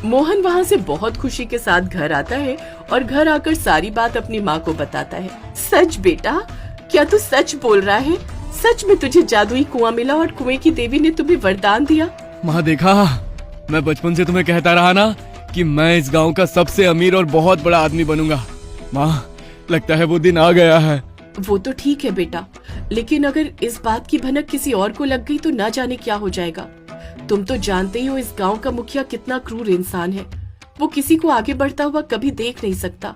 मोहन वहाँ से बहुत खुशी के साथ घर आता है और घर आकर सारी बात अपनी माँ को बताता है। सच बेटा, क्या तू सच बोल रहा है? सच में तुझे जादुई कुआं मिला और कुएं की देवी ने तुम्हें वरदान दिया? माँ देखा, मैं बचपन से तुम्हें कहता रहा ना कि मैं इस गांव का सबसे अमीर और बहुत बड़ा आदमी बनूंगा। माँ, लगता है वो दिन आ गया है। वो तो ठीक है बेटा, लेकिन अगर इस बात की भनक किसी और को लग गई तो ना जाने क्या हो जाएगा। तुम तो जानते ही हो इस गांव का मुखिया कितना क्रूर इंसान है। वो किसी को आगे बढ़ता हुआ कभी देख नहीं सकता।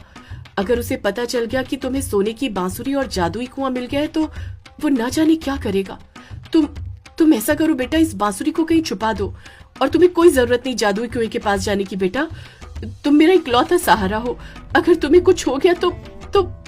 अगर उसे पता चल गया कि तुम्हें सोने की बांसुरी और जादुई कुआं मिल गया है तो वो ना जाने क्या करेगा। तुम ऐसा करो बेटा, इस बांसुरी को कहीं छुपा दो और तुम्हें कोई जरूरत नहीं जादुई कुएं के पास जाने की। बेटा, तुम मेरा इकलौता सहारा हो। अगर तुम्हें कुछ हो गया तो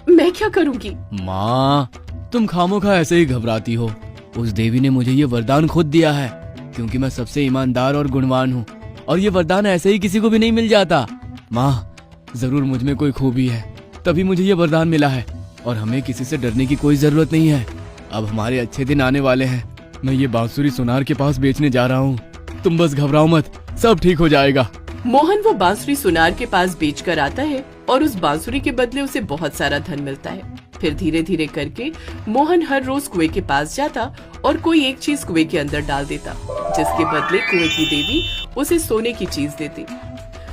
मैं क्या करूंगी? माँ, तुम खामोखा ऐसे ही घबराती हो। उस देवी ने मुझे ये वरदान खुद दिया है क्योंकि मैं सबसे ईमानदार और गुणवान हूँ, और ये वरदान ऐसे ही किसी को भी नहीं मिल जाता। माँ, जरूर मुझ में कोई खूबी है, तभी मुझे ये वरदान मिला है, और हमें किसी से डरने की कोई जरूरत नहीं है। अब हमारे अच्छे दिन आने वाले हैं। मैं ये बांसुरी सुनार के पास बेचने जा रहा हूँ। तुम बस घबराओ मत, सब ठीक हो जाएगा। मोहन वो बांसुरी सुनार के पास बेच कर आता है और उस बांसुरी के बदले उसे बहुत सारा धन मिलता है। फिर धीरे धीरे करके मोहन हर रोज कुएं के पास जाता और कोई एक चीज कुएं के अंदर डाल देता, जिसके बदले कुएं की देवी उसे सोने की चीज देती।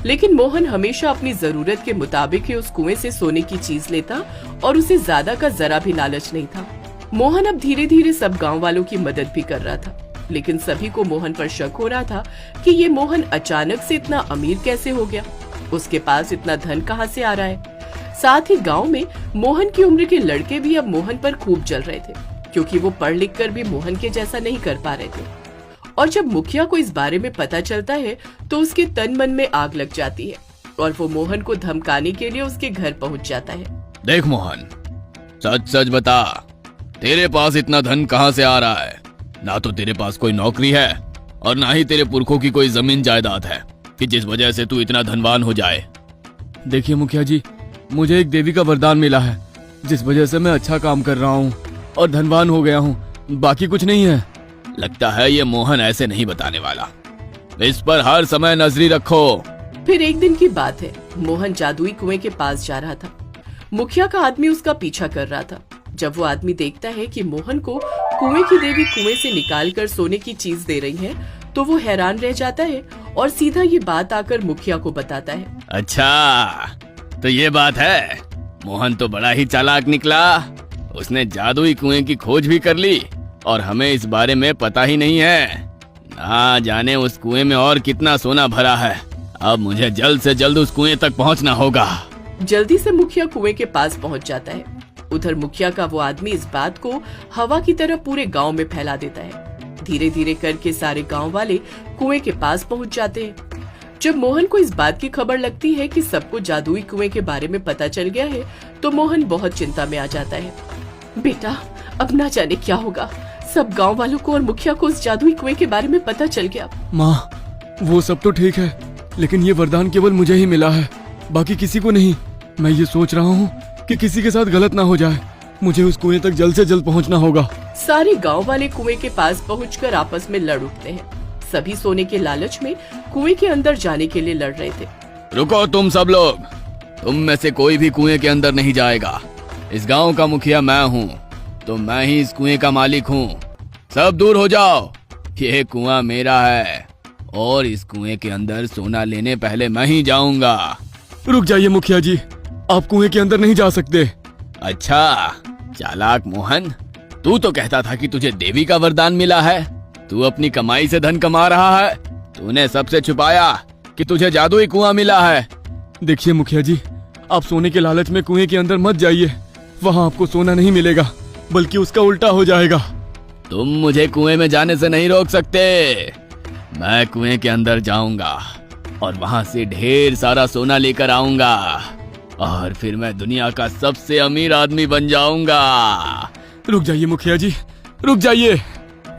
लेकिन मोहन हमेशा अपनी जरूरत के मुताबिक ही उस कुएं से सोने की चीज लेता और उसे ज्यादा का जरा भी लालच नहीं था। मोहन अब धीरे धीरे सब गांव वालों की मदद भी कर रहा था, लेकिन सभी को मोहन पर शक हो रहा था कि ये मोहन अचानक से इतना अमीर कैसे हो गया, उसके पास इतना धन कहां से आ रहा है। साथ ही गांव में मोहन की उम्र के लड़के भी अब मोहन पर खूब जल रहे थे, क्योंकि वो पढ़ लिख कर भी मोहन के जैसा नहीं कर पा रहे थे। और जब मुखिया को इस बारे में पता चलता है तो उसके तन मन में आग लग जाती है और वो मोहन को धमकाने के लिए उसके घर पहुंच जाता है। देख मोहन, सच सच बता, तेरे पास इतना धन कहाँ से आ रहा है? ना तो तेरे पास कोई नौकरी है और ना ही तेरे पुरखों की कोई जमीन जायदाद है कि जिस वजह से तू इतना धनवान हो जाए। देखिए मुखिया जी, मुझे एक देवी का वरदान मिला है जिस वजह से मैं अच्छा काम कर रहा हूँ और धनवान हो गया हूँ, बाकी कुछ नहीं है। लगता है ये मोहन ऐसे नहीं बताने वाला, इस पर हर समय नजरी रखो। फिर एक दिन की बात है, मोहन जादुई कुएं के पास जा रहा था। मुखिया का आदमी उसका पीछा कर रहा था। जब वो आदमी देखता है कि मोहन को कुएं की देवी कुएं से निकालकर सोने की चीज दे रही है, तो वो हैरान रह जाता है और सीधा ये बात आकर मुखिया को बताता है। अच्छा, तो ये बात है। मोहन तो बड़ा ही चालाक निकला। उसने जादुई कुएं की खोज भी कर ली और हमें इस बारे में पता ही नहीं है। ना जाने उस कुएं में और कितना सोना भरा है। अब मुझे जल्द से जल्द उस कुएं तक पहुंचना होगा। जल्दी से मुखिया कुएं के पास पहुंच जाता है। उधर मुखिया का वो आदमी इस बात को हवा की तरह पूरे गांव में फैला देता है। धीरे धीरे करके सारे गांव वाले कुएं के पास पहुंच जाते हैं। जब मोहन को इस बात की खबर लगती है कि सबको जादुई कुएं के बारे में पता चल गया है, तो मोहन बहुत चिंता में आ जाता है। बेटा, अब ना जाने क्या होगा। सब गांव वालों को और मुखिया को उस जादुई कुएं के बारे में पता चल गया। माँ, वो सब तो ठीक है, लेकिन ये वरदान केवल मुझे ही मिला है, बाकी किसी को नहीं। मैं ये सोच रहा हूँ कि किसी के साथ गलत ना हो जाए। मुझे उस कुएं तक जल्द से जल्द पहुंचना होगा। सारे गांव वाले कुएं के पास पहुंचकर आपस में लड़ उठते हैं। सभी सोने के लालच में कुएं के अंदर जाने के लिए लड़ रहे थे। रुको तुम सब लोग, तुम में से कोई भी कुएं के अंदर नहीं जाएगा। इस गांव का मुखिया मैं हूँ, तो मैं ही इस कुएं का मालिक हूँ। सब दूर हो जाओ, ये कुआं मेरा है और इस कुएं के अंदर सोना लेने पहले मैं ही जाऊंगा। रुक जाइए मुखिया जी, आप कुएं के अंदर नहीं जा सकते। अच्छा चालाक मोहन, तू तो कहता था कि तुझे देवी का वरदान मिला है। तू अपनी कमाई से धन कमा रहा है। तूने सबसे छुपाया कि तुझे जादुई कुआं मिला है। देखिए मुखिया जी, आप सोने के लालच में कुएं के अंदर मत जाइए। वहाँ आपको सोना नहीं मिलेगा, बल्कि उसका उल्टा हो जाएगा। तुम मुझे कुएं में जाने से नहीं रोक सकते। मैं कुएं के अंदर जाऊंगा और वहाँ से ढेर सारा सोना लेकर आऊंगा और फिर मैं दुनिया का सबसे अमीर आदमी बन जाऊंगा। रुक जाइए मुखिया जी, रुक जाइए।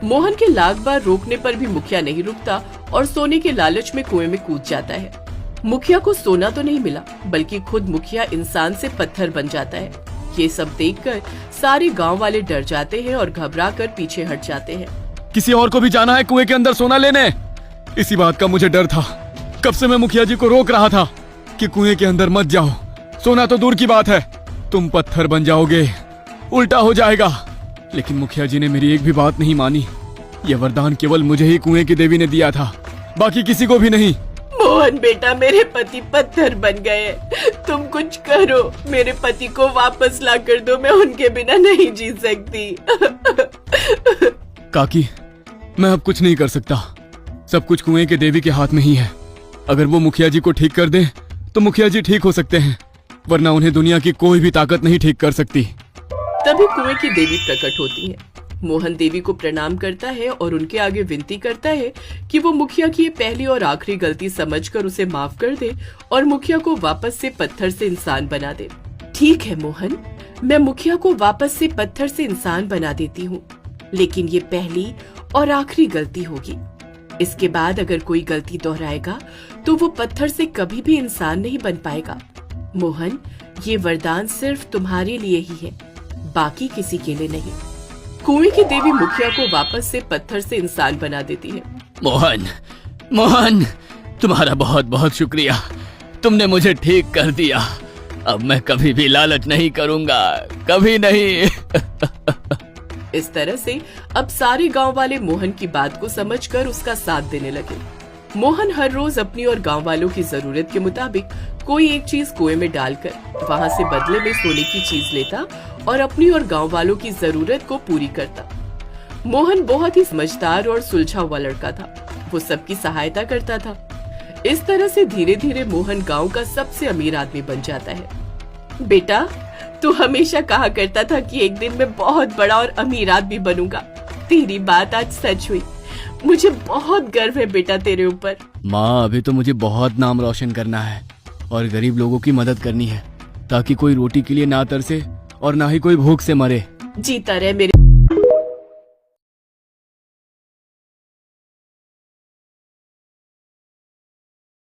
मोहन के लाख बार रोकने पर भी मुखिया नहीं रुकता और सोने के लालच में कुएं में कूद जाता है। मुखिया को सोना तो नहीं मिला, बल्कि खुद मुखिया इंसान से पत्थर बन जाता है। ये सब देखकर सारे गांव वाले डर जाते हैं और घबराकर पीछे हट जाते हैं। किसी और को भी जाना है कुएं के अंदर सोना लेने? इसी बात का मुझे डर था। कब से मैं मुखिया जी को रोक रहा था कि कुएं के अंदर मत जाओ। सोना तो दूर की बात है, तुम पत्थर बन जाओगे, उल्टा हो जाएगा। लेकिन मुखिया जी ने मेरी एक भी बात नहीं मानी। यह वरदान केवल मुझे ही कुएं की देवी ने दिया था, बाकी किसी को भी नहीं। मोहन बेटा, मेरे पति पत्थर बन गए, तुम कुछ करो, मेरे पति को वापस ला कर दो, मैं उनके बिना नहीं जी सकती। काकी, मैं अब कुछ नहीं कर सकता, सब कुछ कुएं के देवी के हाथ में ही है। अगर वो मुखिया जी को ठीक कर दे तो मुखिया जी ठीक हो सकते हैं, वरना उन्हें दुनिया की कोई भी ताकत नहीं ठीक कर सकती। तभी कुएं की देवी प्रकट होती है। मोहन देवी को प्रणाम करता है और उनके आगे विनती करता है कि वो मुखिया की ये पहली और आखिरी गलती समझकर उसे माफ कर दे और मुखिया को वापस से पत्थर से इंसान बना दे। ठीक है मोहन, मैं मुखिया को वापस से पत्थर से इंसान बना देती हूँ, लेकिन ये पहली और आखिरी गलती होगी। इसके बाद अगर कोई गलती दोहराएगा तो वो पत्थर से कभी भी इंसान नहीं बन पाएगा। मोहन, ये वरदान सिर्फ तुम्हारे लिए ही है, बाकी किसी के लिए नहीं। कुएं की देवी मुखिया को वापस से पत्थर से इंसान बना देती है। मोहन, मोहन, तुम्हारा बहुत बहुत शुक्रिया, तुमने मुझे ठीक कर दिया। अब मैं कभी भी लालच नहीं करूंगा, कभी नहीं। इस तरह से अब सारे गांव वाले मोहन की बात को समझकर उसका साथ देने लगे। मोहन हर रोज अपनी और गांव वालों की जरूरत के मुताबिक कोई एक चीज कुएं में डालकर वहां से बदले में सोने की चीज लेता और अपनी और गांव वालों की जरूरत को पूरी करता। मोहन बहुत ही समझदार और सुलझा हुआ लड़का था, वो सबकी सहायता करता था। इस तरह से धीरे धीरे मोहन गांव का सबसे अमीर आदमी बन जाता है। बेटा, तू हमेशा कहा करता था कि एक दिन मैं बहुत बड़ा और अमीर आदमी बनूंगा, तेरी बात आज सच हुई। मुझे बहुत गर्व है बेटा तेरे ऊपर। माँ, अभी तो मुझे बहुत नाम रोशन करना है और गरीब लोगों की मदद करनी है, ताकि कोई रोटी के लिए ना तरसे और ना ही कोई भूख से मरे। जीता रहे मेरे